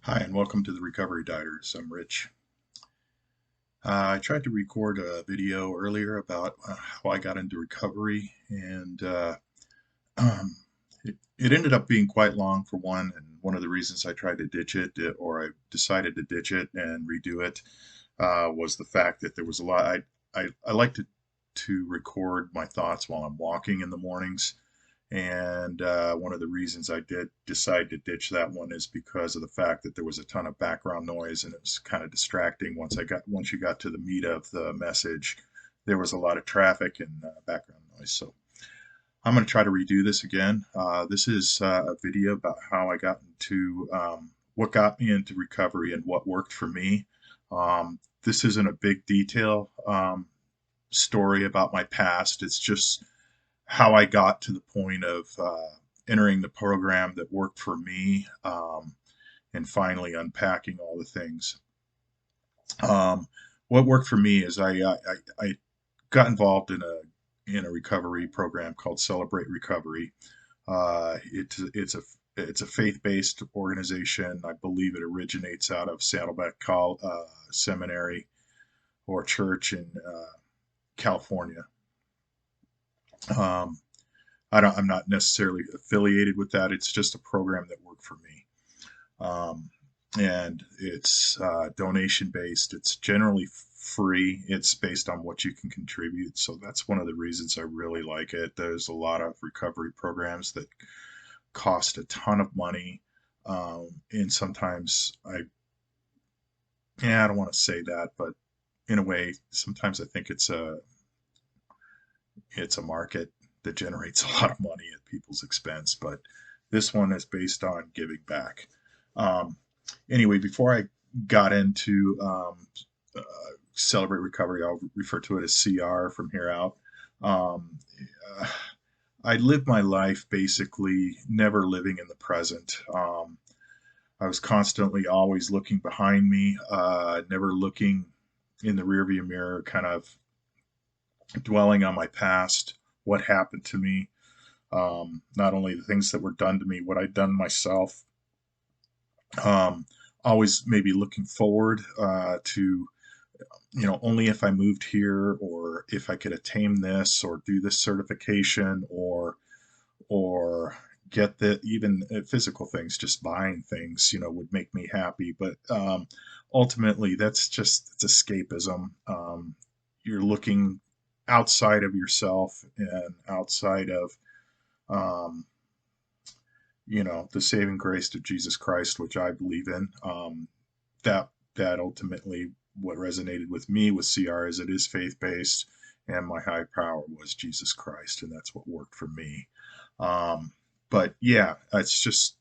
Hi, and welcome to the Recovery Dieters. I'm Rich. I tried to record a video earlier about how I got into recovery, and um, it ended up being quite long for one. And one of the reasons I tried to ditch it, or I decided to ditch it and redo it, was the fact that there was a lot. I like to record my thoughts while I'm walking in the mornings. And one of the reasons I did decide to ditch that one is because of the fact that there was a ton of background noise and it was kind of distracting. Once you got to the meat of the message, there was a lot of traffic and background noise. So I'm going to try to redo this again. This is a video about how I got into what got me into recovery and what worked for me. This isn't a big detail story about my past. It's just how I got to the point of entering the program that worked for me, and finally unpacking all the things. Um, what worked for me is I got involved in a recovery program called Celebrate Recovery. It's a faith-based organization. I believe it originates out of Saddleback Seminary or church in California. Um, I'm not necessarily affiliated with that. It's just a program that worked for me. Um, and it's donation based. It's generally free. It's based on what you can contribute. So that's one of the reasons I really like it. There's a lot of recovery programs that cost a ton of money. And sometimes yeah, I don't want to say that, but in a way, sometimes I think it's a market that generates a lot of money at people's expense, but this one is based on giving back. Um, anyway, before I got into uh, Celebrate Recovery, I'll refer to it as CR from here out. Um, uh, I lived my life basically never living in the present. I was constantly always looking behind me, never looking in the rearview mirror, kind of dwelling on my past, what happened to me, not only the things that were done to me, what I'd done myself. Um, Always maybe looking forward to, only if I moved here or if I could attain this or do this certification or get the even physical things, just buying things, would make me happy. But ultimately, that's just it's escapism. You're looking outside of yourself and outside of um, the saving grace of Jesus Christ, which I believe in. That ultimately what resonated with me with CR is it is faith based, and my high power was Jesus Christ, and that's what worked for me. Um, but yeah, it's just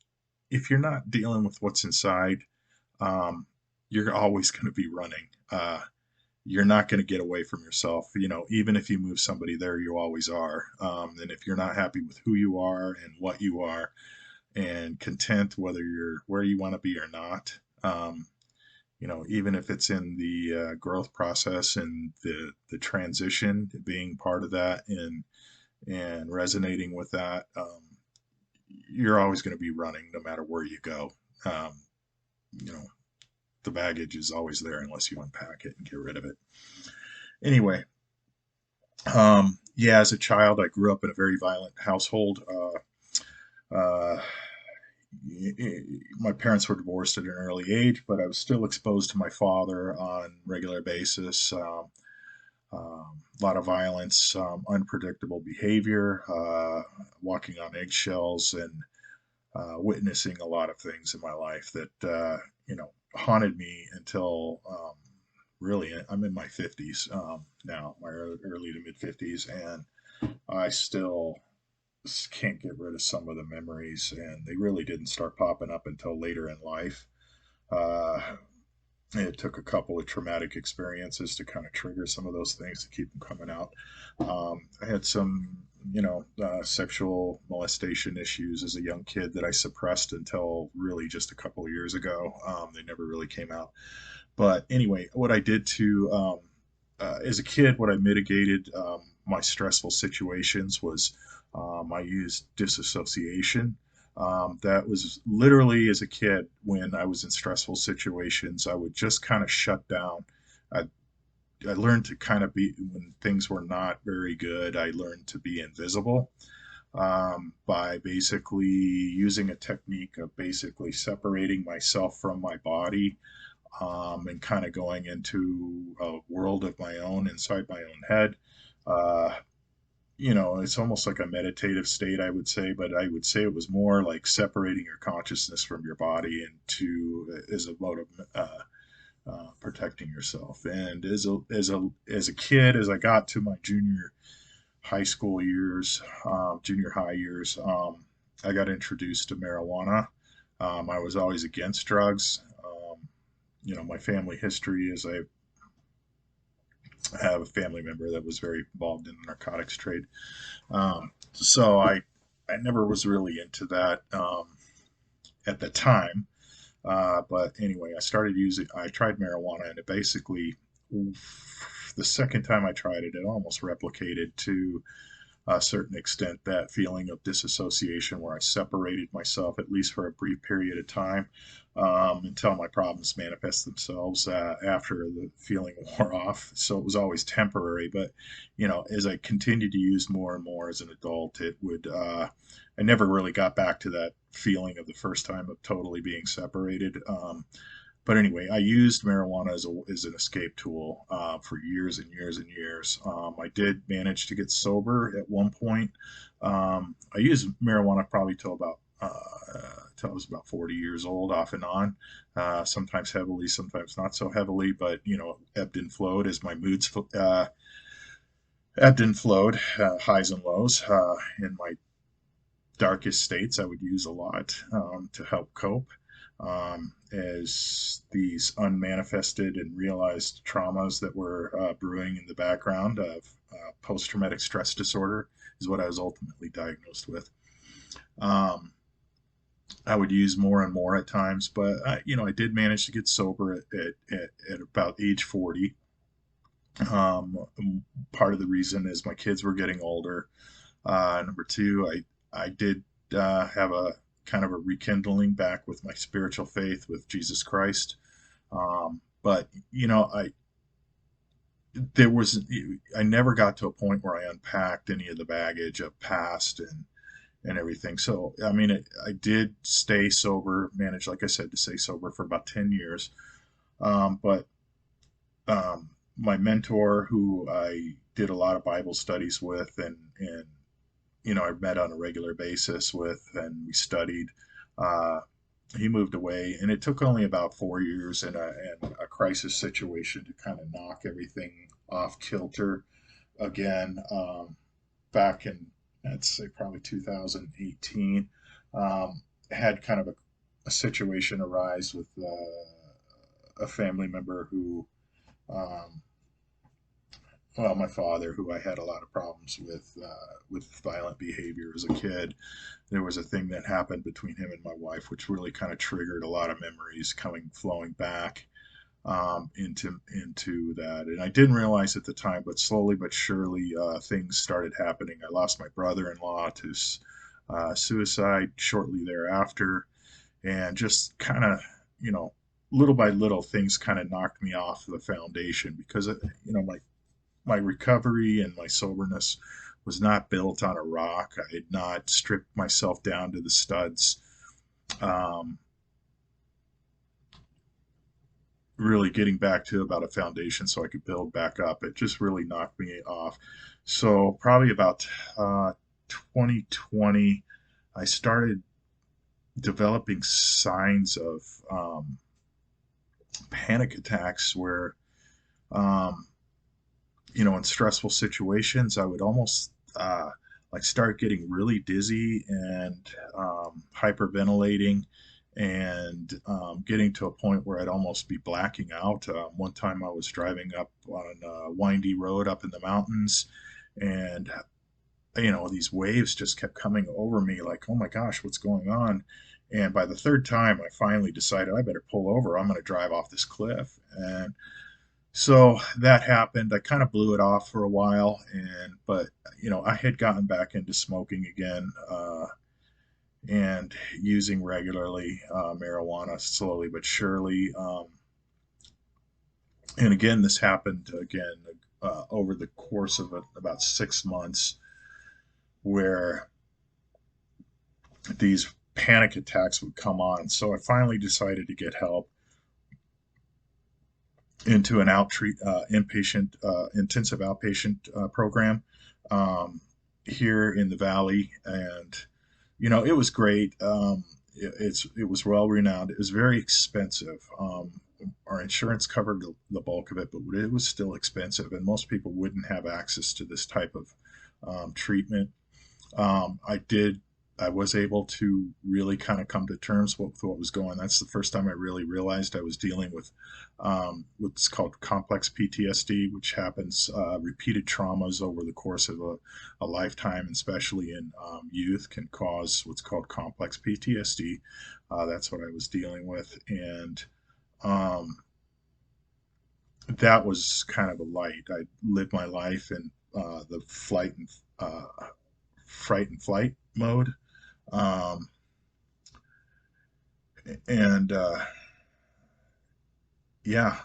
if you're not dealing with what's inside, um, you're always going to be running. You're not going to get away from yourself. Even if you move somebody there, you always are. And if you're not happy with who you are and what you are, and content whether you're where you want to be or not. Even if it's in the growth process and the transition, being part of that and resonating with that, you're always going to be running no matter where you go. Um, you know, the baggage is always there unless you unpack it and get rid of it. Anyway, yeah, as a child, I grew up in a very violent household. Uh, my parents were divorced at an early age, but I was still exposed to my father on a regular basis. A lot of violence, unpredictable behavior, walking on eggshells, and witnessing a lot of things in my life that haunted me until really I'm in my 50s now, my early to mid 50s, and I still can't get rid of some of the memories, and they really didn't start popping up until later in life. Uh, it took a couple of traumatic experiences to kind of trigger some of those things to keep them coming out. I had some, sexual molestation issues as a young kid that I suppressed until really just a couple of years ago. They never really came out. But anyway, what I did to, as a kid, what I mitigated my stressful situations was I used disassociation. That was literally as a kid when I was in stressful situations, I would just kind of shut down. I, I learned to kind of be, when things were not very good, I learned to be invisible by basically using a technique of basically separating myself from my body and kind of going into a world of my own inside my own head. Uh, it's almost like a meditative state, I would say, but I would say it was more like separating your consciousness from your body into as a mode of protecting yourself. And as a kid, as I got to my junior high school years, junior high years, I got introduced to marijuana. I was always against drugs. My family history is I have a family member that was very involved in the narcotics trade. So I never was really into that at the time. But anyway, I tried marijuana, and it basically, the second time I tried it, it almost replicated to a certain extent that feeling of disassociation where I separated myself, at least for a brief period of time, until my problems manifest themselves after the feeling wore off. So it was always temporary. But, as I continued to use more and more as an adult, I never really got back to that feeling of the first time of totally being separated. But anyway, I used marijuana as an escape tool for years and years and years. I did manage to get sober at one point. I used marijuana probably till I was about 40 years old, off and on. Sometimes heavily, sometimes not so heavily, but ebbed and flowed as my moods ebbed and flowed, highs and lows. In my darkest states, I would use a lot to help cope as these unmanifested and realized traumas that were brewing in the background of post traumatic stress disorder is what I was ultimately diagnosed with. Um, I would use more and more at times, but I did manage to get sober at about age 40. Um, Part of the reason is my kids were getting older. Number two, I did have a kind of a rekindling back with my spiritual faith with Jesus Christ. But there was I never got to a point where I unpacked any of the baggage of past and everything. So I mean, I did stay sober, managed, like I said, to stay sober for about 10 years. But my mentor, who I did a lot of Bible studies with, and I met on a regular basis with, and we studied. Uh, he moved away, and it took only about 4 years and a crisis situation to kind of knock everything off kilter again. Back in, let's say, probably 2018, had kind of a situation arise with a family member who um, well, my father, who I had a lot of problems with violent behavior as a kid. There was a thing that happened between him and my wife, which really kind of triggered a lot of memories flowing back into that. And I didn't realize at the time, but slowly but surely, things started happening. I lost my brother-in-law to suicide shortly thereafter, and just kind of, you know, little by little, things kind of knocked me off the foundation because, my recovery and my soberness was not built on a rock. I had not stripped myself down to the studs. Um, really getting back to about a foundation so I could build back up. It just really knocked me off. So probably about 2020, I started developing signs of panic attacks where um, in stressful situations, I would almost like start getting really dizzy and hyperventilating and getting to a point where I'd almost be blacking out. One time I was driving up on a windy road up in the mountains, and these waves just kept coming over me like, oh my gosh, what's going on? And by the third time, I finally decided I better pull over. I'm going to drive off this cliff. And so that happened. I kind of blew it off for a while, but I had gotten back into smoking again, and using regularly marijuana slowly but surely. And again, this happened again over the course of about 6 months, where these panic attacks would come on. So I finally decided to get help into an inpatient intensive outpatient program um, here in the valley, and it was great. It was well renowned. It was very expensive. Our insurance covered the bulk of it, but it was still expensive, and most people wouldn't have access to this type of treatment. I did. I was able to really kind of come to terms with what was going. That's the first time I really realized I was dealing with what's called complex PTSD, which happens repeated traumas over the course of a lifetime, and especially in youth, can cause what's called complex PTSD. That's what I was dealing with, and um, that was kind of a light. I lived my life in the fright and flight mode. Um, and yeah,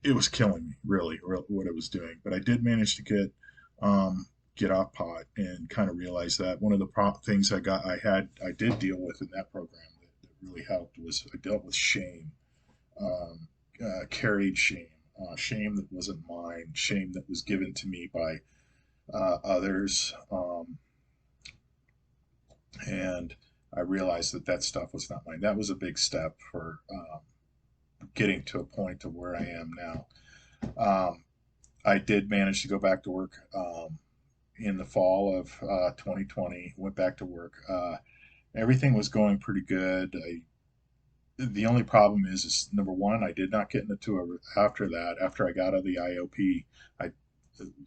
it was killing me, really, what I was doing. But I did manage to um, get off pot and kind of realize that one of the things I did deal with in that program that really helped was I dealt with shame, um, carried shame, shame that wasn't mine, shame that was given to me by others. And I realized that that stuff was not mine. That was a big step for getting to a point to where I am now. Um, I did manage to go back to work in the fall of 2020. Went back to work. Everything was going pretty good. The only problem is number one, I did not get into it after that. After I got out of the IOP, I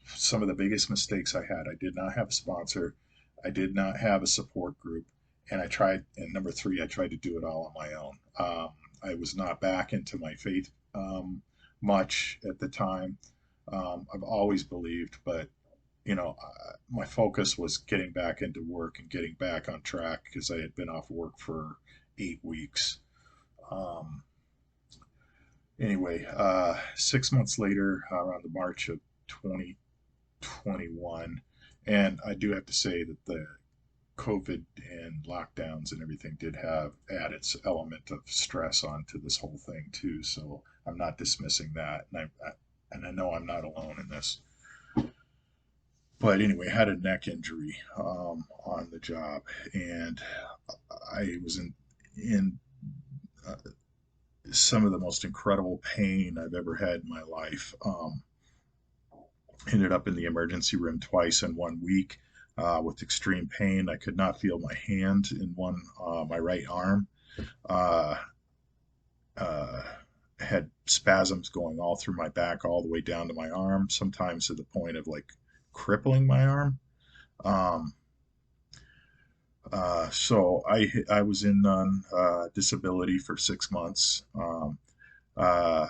some of the biggest mistakes I had. I did not have a sponsor. I did not have a support group, and I tried. And number three, I tried to do it all on my own. I was not back into my faith much at the time. I've always believed, but my focus was getting back into work and getting back on track because I had been off work for 8 weeks. Um, anyway, 6 months later, around the March of 2021, and I do have to say that the COVID and lockdowns and everything did have added element of stress onto this whole thing too. So I'm not dismissing that, and I know I'm not alone in this. But anyway, I had a neck injury on the job, and I was in uh, some of the most incredible pain I've ever had in my life. Ended up in the emergency room twice in 1 week with extreme pain. I could not feel my hand in my right arm. Uh, uh, had spasms going all through my back, all the way down to my arm, sometimes to the point of like crippling my arm. Um, so I was in on disability for 6 months. Uh,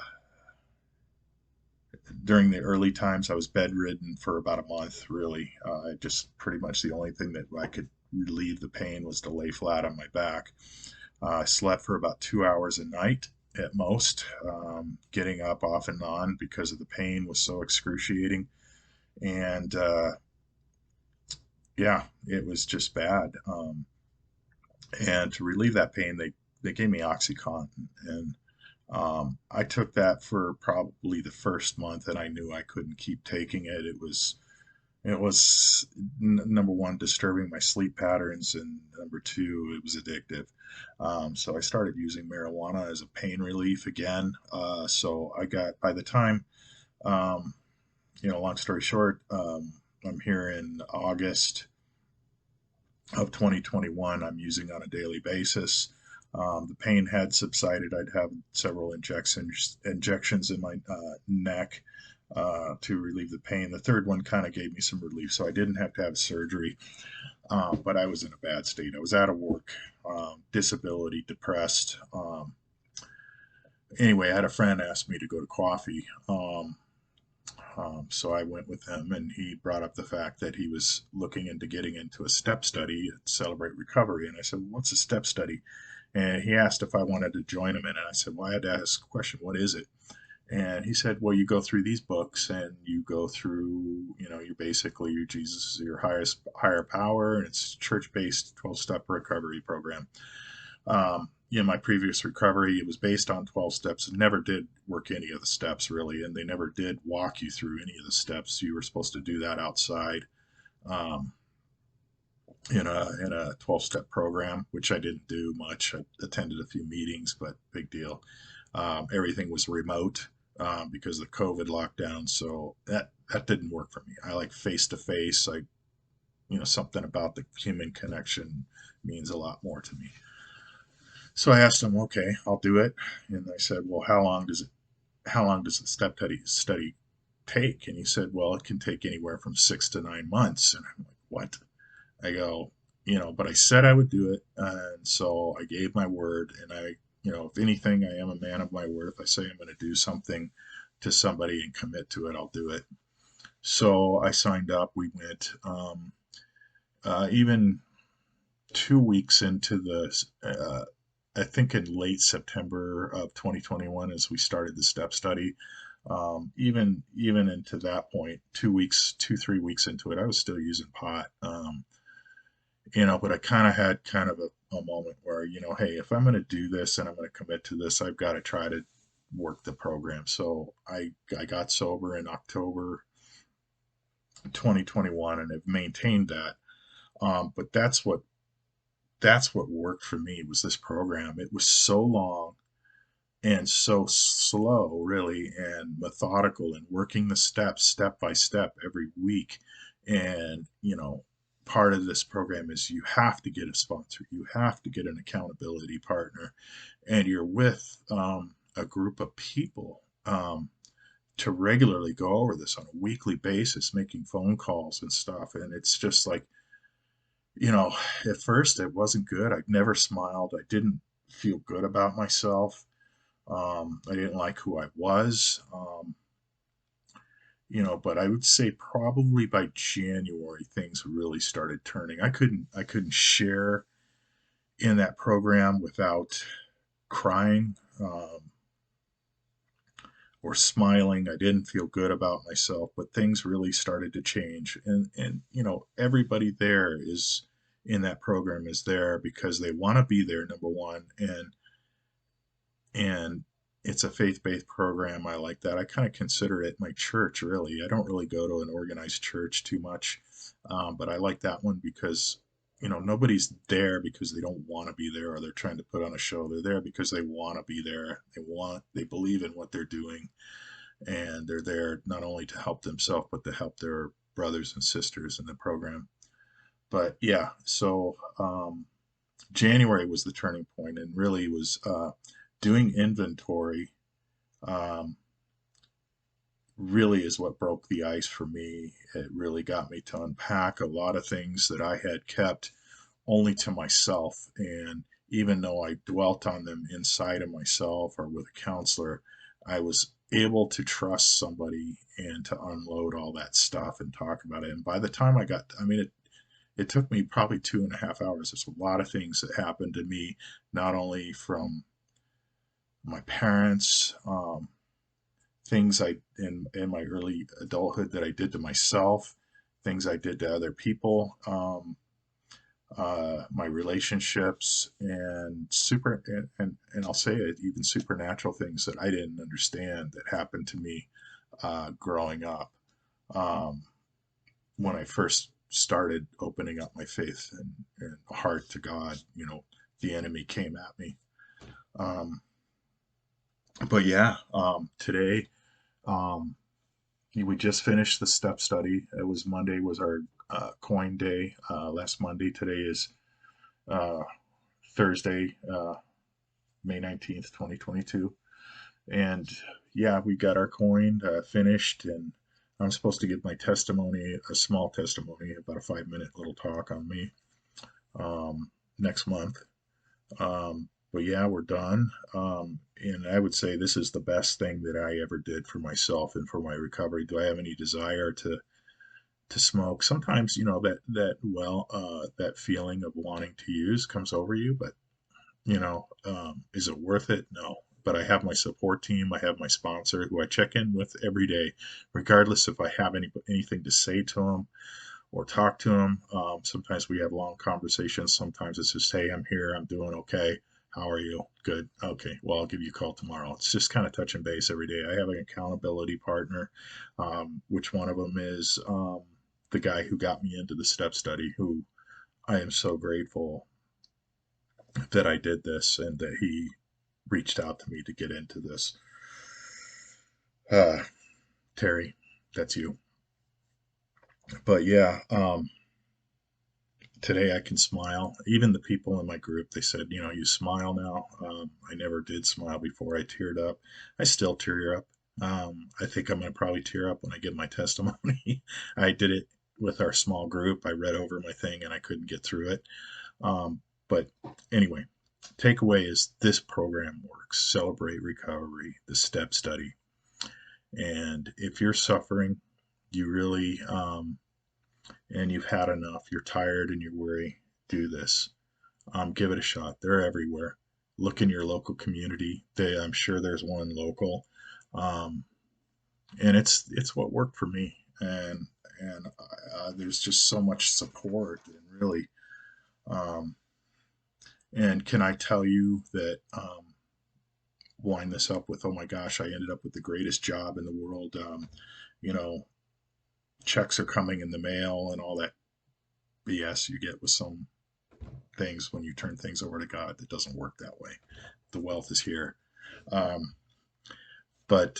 During the early times, I was bedridden for about a month, really. Just pretty much the only thing that I could relieve the pain was to lay flat on my back. I slept for about 2 hours a night at most, getting up off and on because of the pain was so excruciating. And yeah, it was just bad. And to relieve that pain, they gave me OxyContin, and I took that for probably the first month, and I knew I couldn't keep taking it. It was number one, disturbing my sleep patterns, and number two, it was addictive. So I started using marijuana as a pain relief again. So I got by the time, um, long story short, I'm here in August of 2021. I'm using on a daily basis. The pain had subsided. I'd have several injections in my neck to relieve the pain. The third one kind of gave me some relief, so I didn't have to have surgery. But I was in a bad state. I was out of work, disability, depressed. Anyway, I had a friend ask me to go to coffee. So I went with him, and he brought up the fact that he was looking into getting into a step study at Celebrate Recovery. And I said, "What's a step study?" And he asked if I wanted to join him in it. I said, "Well, I had to ask the question, what is it?" And he said, "Well, you go through these books, and you go through, you're basically your Jesus is your higher power, and it's church-based 12-step recovery program." In my previous recovery, it was based on 12 steps and never did work any of the steps really. And they never did walk you through any of the steps. You were supposed to do that outside um, in a 12-step program, which I didn't do much. I attended a few meetings, but big deal. Everything was remote because of the COVID lockdown. So that didn't work for me. I like face to face. Something about the human connection means a lot more to me. So I asked him, "Okay, I'll do it." And I said, "Well, how long does the step study take?" And he said, "Well, it can take anywhere from 6 to 9 months." And I'm like, "What?" I go, but I said I would do it, and so I gave my word. And if anything, I am a man of my word. If I say I'm going to do something to somebody and commit to it, I'll do it. So I signed up. We went. Even 2 weeks into the I think in late September of 2021, as we started the step study, even into that point, 2 weeks, 3 weeks into it, I was still using pot. But I kind of had kind of a moment where, hey, if I'm going to do this and I'm going to commit to this, I've got to try to work the program. So I got sober in October 2021 and have maintained that. But that's what worked for me was this program. It was so long and so slow, really, and methodical, and working the steps step by step every week. And part of this program is you have to get a sponsor, you have to get an accountability partner, and you're with a group of people to regularly go over this on a weekly basis, making phone calls and stuff. And it's just like, you know, at first it wasn't good. I never smiled. I didn't feel good about myself. I didn't like who I was. But I would say probably by January things really started turning. I couldn't share in that program without crying or smiling. I didn't feel good about myself, but things really started to change. And everybody there is in that program is there because they want to be there, number one, and it's a faith-based program. I like that. I kind of consider it my church, really. I don't really go to an organized church too much, but I like that one because nobody's there because they don't want to be there or they're trying to put on a show. They're there because they want to be there. They believe in what they're doing, and they're there not only to help themselves but to help their brothers and sisters in the program. But yeah, so January was the turning point, and really was doing inventory. Um, really is what broke the ice for me. It really got me to unpack a lot of things that I had kept only to myself. And even though I dwelt on them inside of myself or with a counselor, I was able to trust somebody and to unload all that stuff and talk about it. And by the time it took me probably 2.5 hours. There's a lot of things that happened to me, not only from my parents, things I in my early adulthood that I did to myself, things I did to other people, my relationships, and and I'll say it, even supernatural things that I didn't understand that happened to me growing up. Um, when I first started opening up my faith and heart to God, the enemy came at me. Um, but yeah, today um, we just finished the step study. It was Monday was our coin day. Last Monday. Today is uh, Thursday, May 19th, 2022. And yeah, we got our coin finished, and I'm supposed to give my testimony, a small testimony, about a 5-minute little talk on me next month. But yeah, we're done. And I would say this is the best thing that I ever did for myself and for my recovery. Do I have any desire to smoke? Sometimes, that feeling of wanting to use comes over you, but is it worth it? No. But I have my support team. I have my sponsor who I check in with every day, regardless if I have anything to say to them or talk to them. Sometimes we have long conversations. Sometimes it's just, hey, I'm here. I'm doing okay. How are you? Good. Okay. Well, I'll give you a call tomorrow. It's just kind of touching base every day. I have an accountability partner, which one of them is the guy who got me into the step study, who I am so grateful that I did this and that he reached out to me to get into this. Uh, Terry, that's you. But yeah, today I can smile. Even the people in my group, they said, you smile now. I never did smile before. I teared up. I still tear up. I think I'm going to probably tear up when I give my testimony. I did it with our small group. I read over my thing and I couldn't get through it. But anyway, takeaway is this program works. Celebrate Recovery, the STEP study. And if you're suffering, you really, and you've had enough, you're tired and you're weary, do this. Give it a shot. They're everywhere. Look in your local community. I'm sure there's one local, um, and it's what worked for me. And there's just so much support and really. Um, and can I tell you that wind this up with, oh my gosh, I ended up with the greatest job in the world. You know, checks are coming in the mail and all that BS you get with some things when you turn things over to God. That doesn't work that way. The wealth is here. Um, but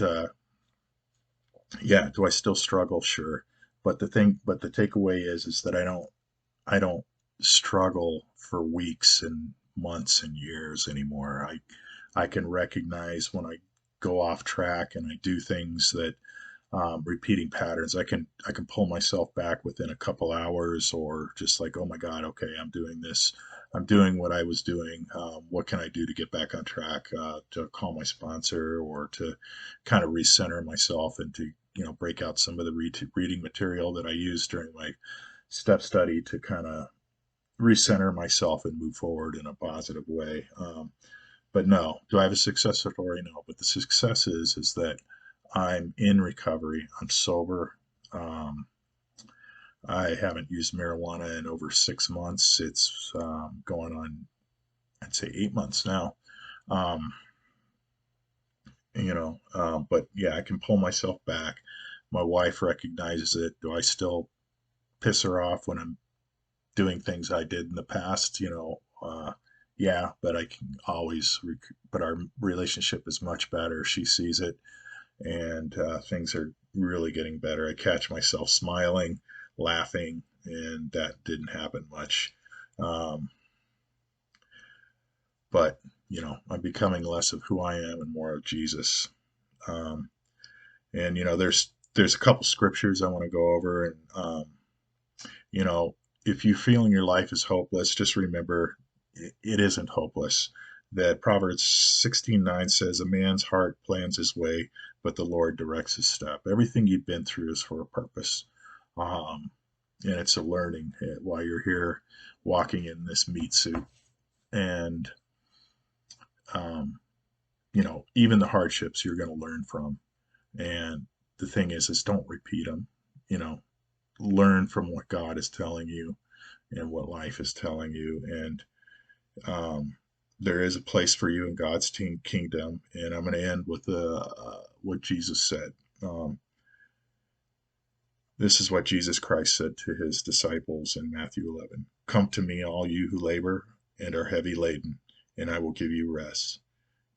yeah, do I still struggle? Sure. But the takeaway is that I don't struggle for weeks and months and years anymore. I can recognize when I go off track and I do things that repeating patterns. I can pull myself back within a couple hours, or just like, oh my God, okay, I'm doing this. I'm doing what I was doing. What can I do to get back on track? To call my sponsor, or to kind of recenter myself and to break out some of the reading material that I used during my step study to kind of recenter myself and move forward in a positive way. But no, do I have a success story? No, but the success is that I'm in recovery. I'm sober. Um, I haven't used marijuana in over 6 months. It's going on, I'd say, 8 months now. Um, but yeah, I can pull myself back. My wife recognizes it. Do I still piss her off when I'm doing things I did in the past? Yeah, but I can always, but our relationship is much better. She sees it, and things are really getting better. I catch myself smiling, laughing, and that didn't happen much. Um, but I'm becoming less of who I am and more of Jesus. Um, and there's a couple scriptures I want to go over, and you know, if you feeling your life is hopeless, just remember it isn't hopeless. That Proverbs 16:9 says, "A man's heart plans his way, but the Lord directs his step." Everything you've been through is for a purpose. Um, and it's a learning while you're here walking in this meat suit. And, um, even the hardships you're going to learn from. And the thing is don't repeat them. You know, learn from what God is telling you and what life is telling you. And um, there is a place for you in God's kingdom. And I'm going to end with what Jesus said. This is what Jesus Christ said to his disciples in Matthew 11. "Come to me, all you who labor and are heavy laden, and I will give you rest.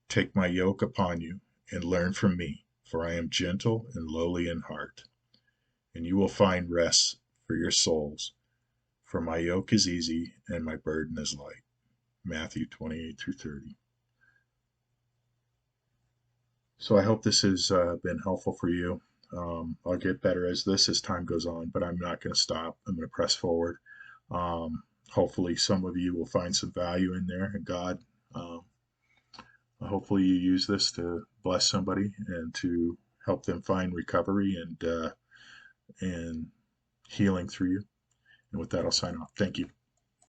Take my yoke upon you and learn from me, for I am gentle and lowly in heart, and you will find rest for your souls. For my yoke is easy and my burden is light." Matthew 28 through 30. So I hope this has been helpful for you. I'll get better as time goes on, but I'm not going to stop. I'm going to press forward. Hopefully, some of you will find some value in there, and God, um, hopefully you use this to bless somebody and to help them find recovery and healing through you. And with that, I'll sign off. Thank you.